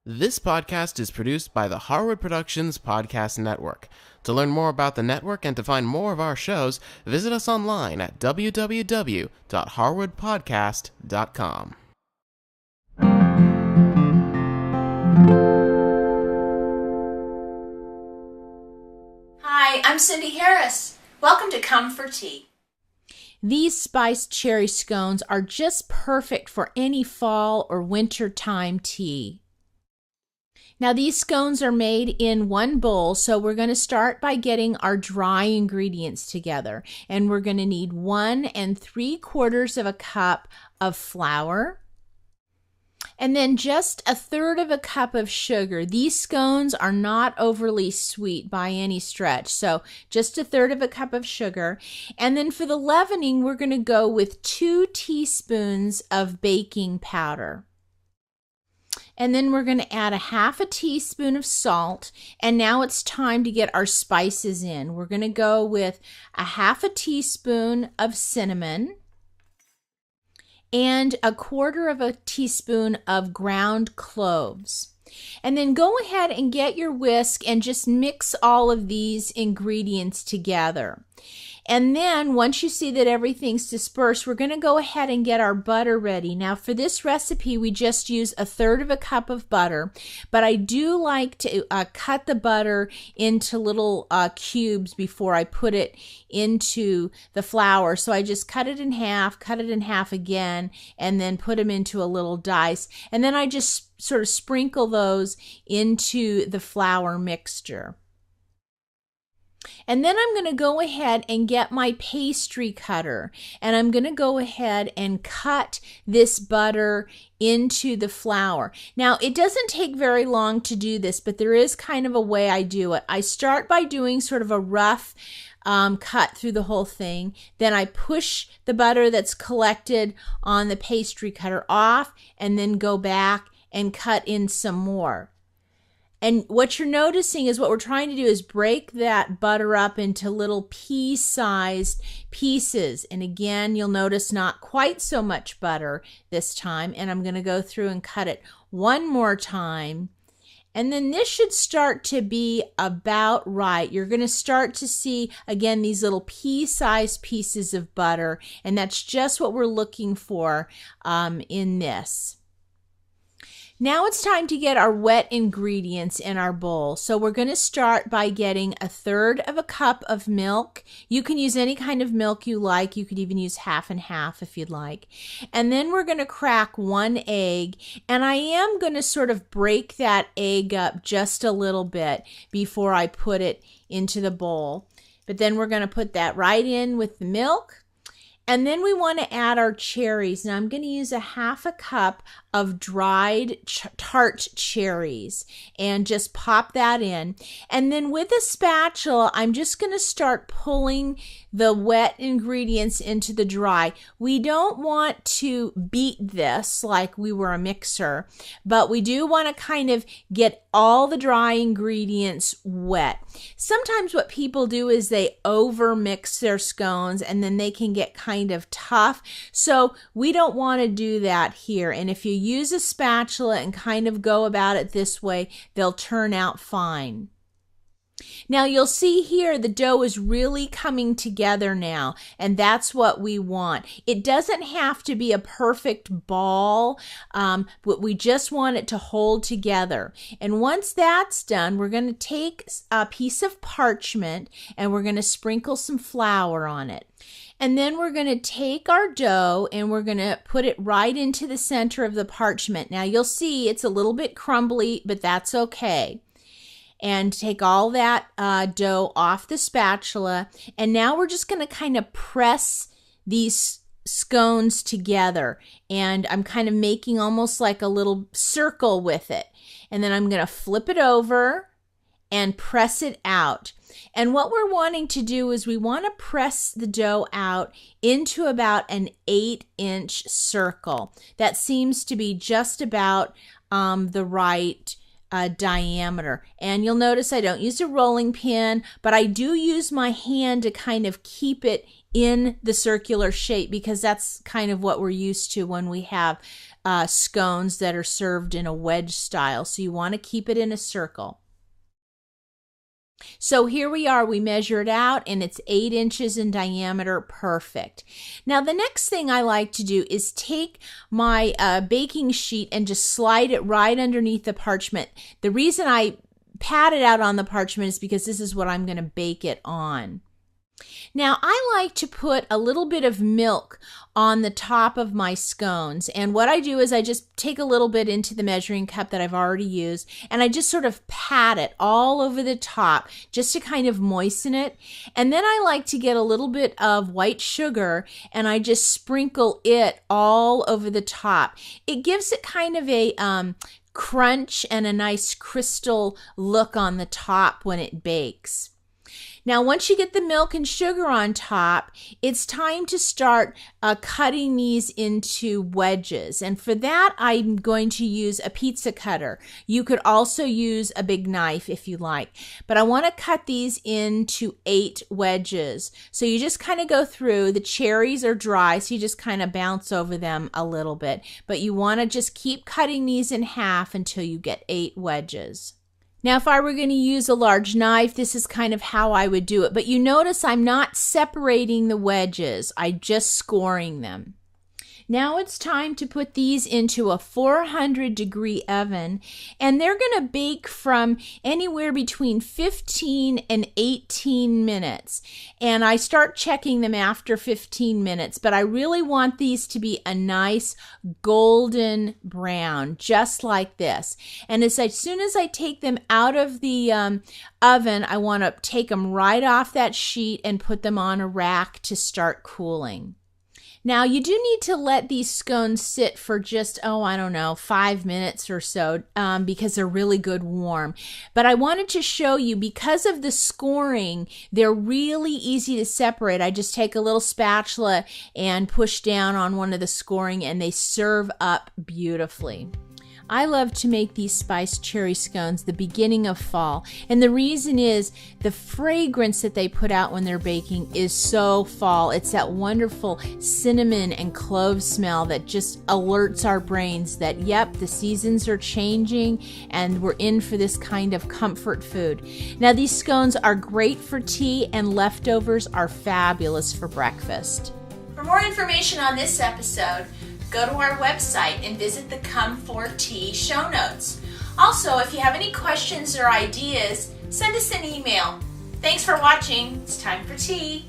This podcast is produced by the Harwood Productions Podcast Network. To learn more about the network and to find more of our shows, visit us online at www.harwoodpodcast.com. Hi, I'm Cindy Harris. Welcome to Come for Tea. These spiced cherry scones are just perfect for any fall or winter time tea. Now these scones are made in one bowl, so we're going to start by getting our dry ingredients together. And we're going to need 1 3/4 cup of flour, and then just 1/3 cup of sugar. These scones are not overly sweet by any stretch, so just 1/3 cup of sugar. And then for the leavening, we're going to go with 2 teaspoons of baking powder. And then we're going to add 1/2 teaspoon of salt. And now it's time to get our spices in. We're going to go with 1/2 teaspoon of cinnamon and 1/4 teaspoon of ground cloves. And then go ahead and get your whisk and just mix all of these ingredients together. And then once you see that everything's dispersed, we're going to go ahead and get our butter ready. Now for this recipe, we just use 1/3 cup of butter, but I do like to cut the butter into little cubes before I put it into the flour. So I just cut it in half again, and then put them into a little dice. And then I just sort of sprinkle those into the flour mixture. And then I'm going to go ahead and get my pastry cutter, and I'm going to go ahead and cut this butter into the flour. Now, it doesn't take very long to do this, but there is kind of a way I do it. I start by doing sort of a rough cut through the whole thing. Then I push the butter that's collected on the pastry cutter off, and then go back and cut in some more. And what you're noticing is what we're trying to do is break that butter up into little pea-sized pieces. And again, you'll notice not quite so much butter this time. And I'm going to go through and cut it one more time. And then this should start to be about right. You're going to start to see, again, these little pea-sized pieces of butter. And that's just what we're looking for in this. Now it's time to get our wet ingredients in our bowl. So we're going to start by getting 1/3 cup of milk. You can use any kind of milk you like. You could even use half and half if you'd like. And then we're going to crack 1 egg. And I am going to sort of break that egg up just a little bit before I put it into the bowl. But then we're going to put that right in with the milk. And then we want to add our cherries. Now I'm going to use 1/2 cup of dried tart cherries and just pop that in. And then with a spatula, I'm just going to start pulling the wet ingredients into the dry. We don't want to beat this like we were a mixer, but we do want to kind of get all the dry ingredients wet. Sometimes what people do is they over mix their scones and then they can get kind of tough. So we don't want to do that here. And if you use a spatula and kind of go about it this way, they'll turn out fine. Now you'll see here the dough is really coming together now, and that's what we want. It doesn't have to be a perfect ball, but we just want it to hold together. And once that's done, we're going to take a piece of parchment and we're going to sprinkle some flour on it. And then we're going to take our dough and we're going to put it right into the center of the parchment. Now you'll see it's a little bit crumbly, but that's okay. And take all that dough off the spatula. And now we're just going to kind of press these scones together. And I'm kind of making almost like a little circle with it. And then I'm going to flip it over and press it out. And what we're wanting to do is we want to press the dough out into about an 8-inch circle. That seems to be just about the right diameter. And you'll notice I don't use a rolling pin, but I do use my hand to kind of keep it in the circular shape, because that's kind of what we're used to when we have scones that are served in a wedge style. So you want to keep it in a circle. So here we are, we measure it out and it's 8 inches in diameter, perfect. Now the next thing I like to do is take my baking sheet and just slide it right underneath the parchment. The reason I pat it out on the parchment is because this is what I'm going to bake it on. Now, I like to put a little bit of milk on the top of my scones, and what I do is I just take a little bit into the measuring cup that I've already used, and I just sort of pat it all over the top just to kind of moisten it. And then I like to get a little bit of white sugar, and I just sprinkle it all over the top. It gives it kind of a crunch and a nice crystal look on the top when it bakes. Now, once you get the milk and sugar on top, it's time to start cutting these into wedges. And for that, I'm going to use a pizza cutter. You could also use a big knife if you like. But I want to cut these into 8 wedges. So you just kind of go through. The cherries are dry, so you just kind of bounce over them a little bit. But you want to just keep cutting these in half until you get 8 wedges. Now, if I were going to use a large knife, this is kind of how I would do it. But you notice I'm not separating the wedges. I'm just scoring them. Now it's time to put these into a 400-degree oven, and they're going to bake from anywhere between 15 and 18 minutes. And I start checking them after 15 minutes, but I really want these to be a nice golden brown, just like this. And as soon as I take them out of the oven, I want to take them right off that sheet and put them on a rack to start cooling. Now, you do need to let these scones sit for just, 5 minutes or so because they're really good warm. But I wanted to show you, because of the scoring, they're really easy to separate. I just take a little spatula and push down on one of the scoring, and they serve up beautifully. I love to make these spiced cherry scones the beginning of fall, and the reason is the fragrance that they put out when they're baking is so fall. It's that wonderful cinnamon and clove smell that just alerts our brains that, yep, the seasons are changing and we're in for this kind of comfort food. Now, these scones are great for tea, and leftovers are fabulous for breakfast. For more information on this episode, go to our website and visit the Come for Tea show notes. Also, if you have any questions or ideas, send us an email. Thanks for watching. It's time for tea.